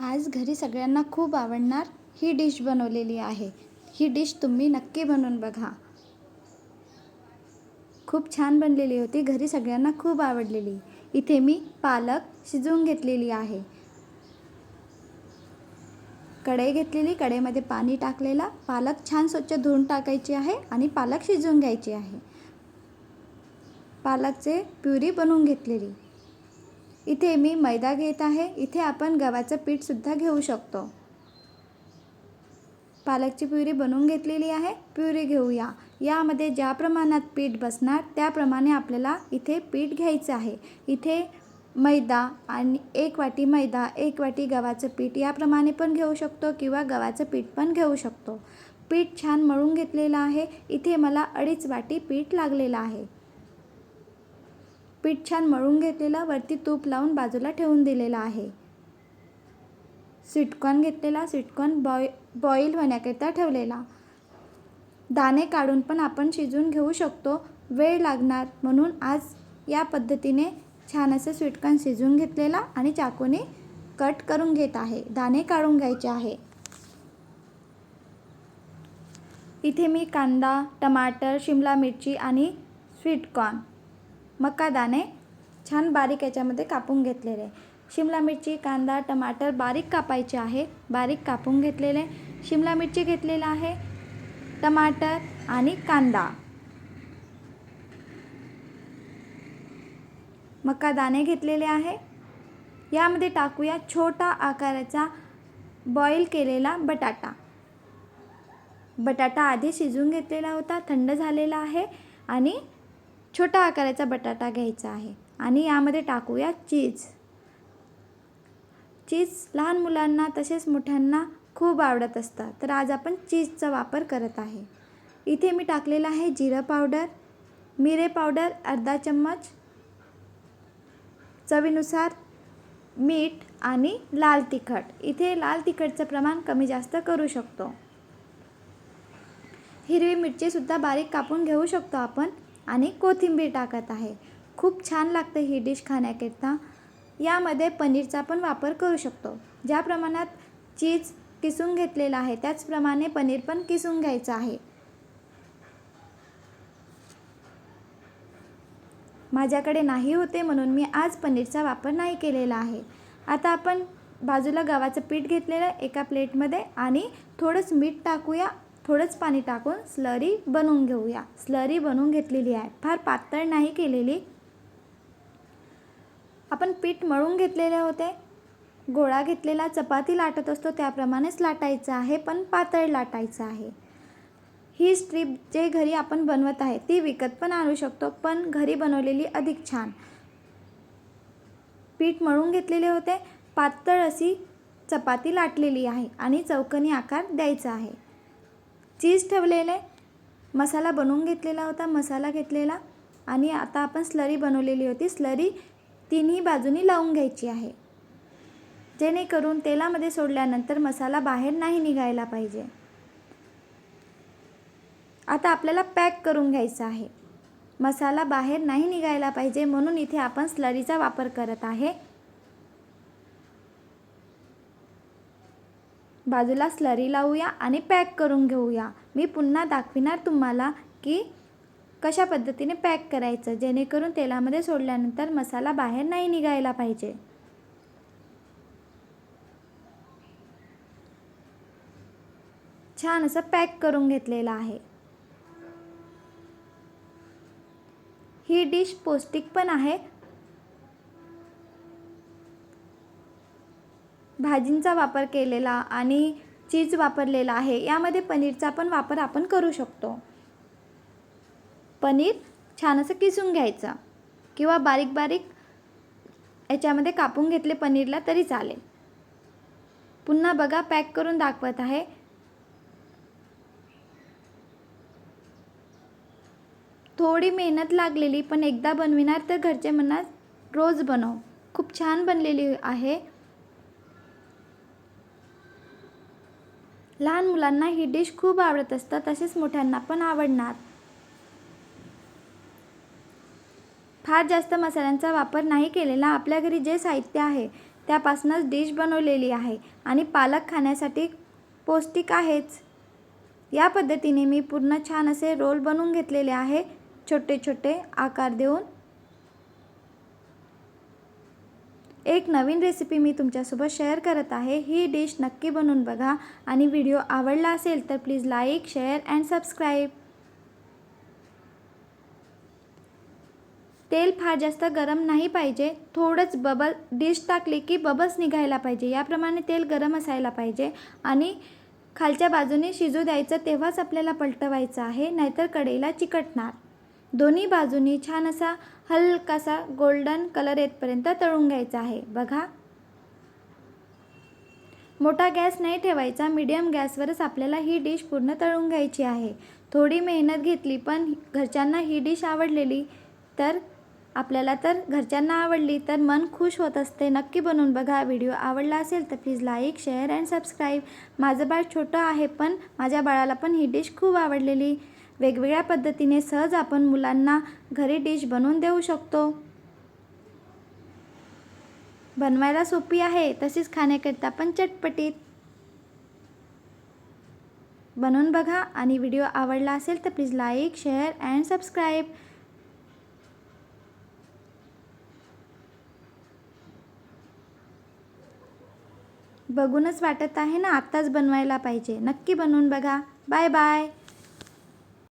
आज घरी सगळ्यांना खूप आवडणार ही डिश बनवलेली आहे. ही डिश तुम्ही नक्की बनवून बघा. खूप छान बनलेली होती. घरी सगळ्यांना खूप आवडलेली. इथे मी पालक शिजवून घेतलेली आहे. कढई घेतलेली, कढईमध्ये पाणी टाकलेला. पालक छान स्वच्छ धुवून टाकायची आहे आणि पालक शिजवून घ्यायची आहे. पालकचे प्युरी बनवून घेतलेली. इथे मी मैदा घेत आहे. इथे आपण गव्हाचं पीठ सुद्धा घेऊ शकतो. पालकची प्युरी बनवून घेतलेली आहे. प्युरी घेऊया. यामध्ये ज्या प्रमाणात पीठ बसणार त्याप्रमाणे आपल्याला इथे पीठ घ्यायचं आहे. इथे मैदा आणि 1 वाटी मैदा, 1 वाटी गव्हाचं पीठ याप्रमाणे पण घेऊ शकतो किंवा गव्हाचं पीठ पण घेऊ शकतो. पीठ छान मळून घेतलेलं आहे. इथे मला 2.5 वाटी पीठ लागलेलं आहे. पीठ छान मळून घेतलेलं, वरती तूप लावून बाजूला ठेवून दिलेलं आहे. स्वीटकॉर्न घेतलेला, स्वीटकॉर्न बॉईल होण्याकरिता ठेवलेला. दाणे काढून पण आपण शिजवून घेऊ शकतो. वेळ लागणार म्हणून आज या पद्धतीने छान असं स्वीटकॉर्न शिजवून घेतलेला आणि चाकूने कट करून घेत आहे. दाणे काढून घ्यायचे आहे. इथे मी कांदा, टमाटर, शिमला मिरची आणि स्वीटकॉर्न, मका दाणे छान बारीक याच्यामध्ये कापून घेतलेले. शिमला मिरची, कांदा, टमाटर बारीक कापायचे आहे. बारीक कापून घेतलेले. शिमला मिरची घेतलेला आहे, टमाटर आणि कांदा. मका दाणे घेतलेले आहे. यामध्ये टाकूया छोटा आकाराचा बॉईल केलेला बटाटा. बटाटा आधी शिजवून घेतलेला होता, थंड झालेला आहे आणि छोटा आकाराचा बटाटा घ्यायचा आहे. आणि यामध्ये टाकूया चीज. चीज लहान मुलांना तसेच मोठ्यांना खूप आवडत असतं, तर आज आपण चीजचा वापर करत आहे. इथे मी टाकलेला आहे जिरं पावडर, मिरे पावडर अर्धा चम्मच, चवीनुसार मीठ आणि लाल तिखट. इथे लाल तिखटचं प्रमाण कमी जास्त करू शकतो. हिरवी मिरचीसुद्धा बारीक कापून घेऊ शकतो आपण आणि कोथिंबीर टाकत आहे. खूप छान लागतं ही डिश खाण्याकरिता. यामध्ये पनीरचा पण वापर करू शकतो. ज्या प्रमाणात चीज किसून घेतलेला आहे त्याचप्रमाणे पनीर पण किसून घ्यायचं आहे. माझ्याकडे नाही होते म्हणून मी आज पनीरचा वापर नाही केलेला आहे. आता आपण बाजूला गव्हाचं पीठ घेतलेलं एका प्लेटमध्ये आणि थोडंच मीठ टाकूया, थोडंच पाणी टाकून स्लरी बनवून घेऊया. स्लरी बनवून घेतलेली आहे, फार पातळ नाही केलेली. आपण पीठ मळून घेतलेले होते. गोळा घेतलेला, चपाती लाटत असतो त्याप्रमाणेच लाटायचं आहे, पण पातळ लाटायचं आहे. ही स्ट्रीप जे घरी आपण बनवत आहे ती विकत पण आणू शकतो, पण घरी बनवलेली अधिक छान. पीठ मळून घेतलेले होते. पातळ अशी चपाती लाटलेली आहे आणि चौकोनी आकार द्यायचा आहे. चीज ठेवलेले, मसाला बनवून घेतलेला होता, मसाला घेतलेला आणि आता आपण स्लरी बनवलेली होती. स्लरी तिन्ही बाजूनी लावून घ्यायची आहे, जेणेकरून तेलामध्ये सोडल्यानंतर मसाला बाहेर नाही निघायला पाहिजे. आता आपल्याला पॅक करून घ्यायचं आहे. मसाला बाहेर नाही निघायला पाहिजे म्हणून इथे आपण स्लरीचा वापर करत आहे. बाजूला स्लरी लावूया आणि पॅक करून घेऊया. मी पुन्हा दाखविणार तुम्हाला की कशा पद्धतीने पॅक करायचं, जेणेकरून तेलामध्ये सोडल्यानंतर मसाला बाहेर नाही निघायला पाहिजे. छान असं पॅक करून घेतलेलं आहे. ही डिश पौष्टिक पण आहे. भाजींचा वापर केलेला आणि चीज वापरलेला आहे. यामध्ये पनीरचा पण वापर आपण करू शकतो. पनीर छान असं किसून घ्यायचं किंवा बारीक बारीक याच्यामध्ये कापून घेतले पनीरला तरी चालेल. पुन्हा बघा पॅक करून दाखवत आहे. थोडी मेहनत लागलेली, पण एकदा बनविणार तर घरचे म्हणणार रोज बनव. खूप छान बनलेली आहे. लहान मुलांना ही डिश खूप आवडत असतं, तसेच मोठ्यांना पण आवडणार. फार जास्त मसाल्यांचा वापर नाही केलेला. आपल्या घरी जे साहित्य आहे त्यापासूनच डिश बनवलेली आहे आणि पालक खाण्यासाठी पौष्टिक आहेच. या पद्धतीने मी पूर्ण छान असे रोल बनवून घेतलेले आहे, छोटे छोटे आकार देऊन. एक नवीन रेसिपी मी तुमच्यासोबत शेअर करत आहे. ही डिश नक्की बनवून बघा आणि व्हिडिओ आवडला असेल तर please like, share and subscribe. तेल फार जास्त गरम नाही पाहिजे, थोडंच बबल डिश टाकली की बबल्स निघायला पाहिजे, याप्रमाणे तेल गरम असायला पाहिजे आणि खालच्या बाजूने शिजू द्यायचं, तेव्हाच आपल्याला पलटवायचं आहे, नाहीतर कढईला चिकटणार. दोन्ही बाजूनी छान असा हलकासा गोल्डन कलर येतपर्यंत तळून घ्यायचा आहे. बघा, मोठा गॅस नाही ठेवायचा, मीडियम गॅसवरच आपल्याला ही डिश पूर्ण तळून घ्यायची आहे. थोडी मेहनत घेतली पण घरच्यांना ही डिश आवडलेली तर आपल्याला तर घरच्यांना आवडली तर मन खुश होत असते. नक्की बनवून बघा. व्हिडिओ आवडला असेल तर please like, share and subscribe. माझं बाळ छोटं आहे पण माझ्या बाळाला पण ही डिश खूप आवडलेली. वेगवेगळ्या पद्धतीने सहज आपण मुलांना घरी डिश बनवून देऊ शकतो. बनवायला सोपी आहे, तशीच खाण्याकरिता पण चटपटीत. बनवून बघा आणि व्हिडिओ आवडला असेल तर please like, share and subscribe. बघूनच वाटत आहे ना आत्ताच बनवायला पाहिजे. नक्की बनवून बघा. Bye bye.